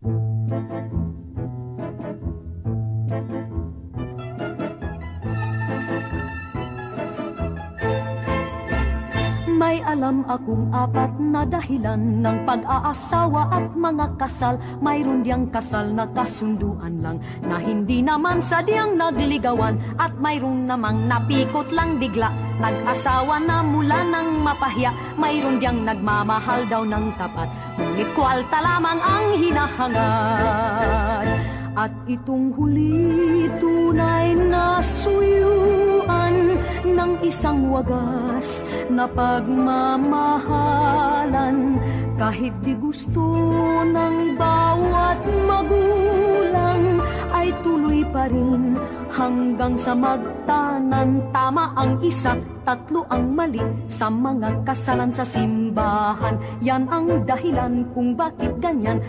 May alam akong apat na dahilan ng pag-aasawa at mga kasal. Mayroon diyang kasal na kasunduan lang, na hindi naman sadyang nagligawan. At mayroon namang napikot lang bigla, nag-asawa na mula ng mapahiya. Mayroon diyang nagmamahal daw ng tapat, ngunit kwalta lamang ang hinahangad. At itong huli, tunay na suyuan ng isang wagas na pagmamahalan. Kahit di gusto ng bawat magulang, ay tuloy pa rin hanggang sa magtanan. Tama ang isa, tatlo ang mali sa mga kasalan sa simbahan. Yan ang dahilan kung bakit ganyan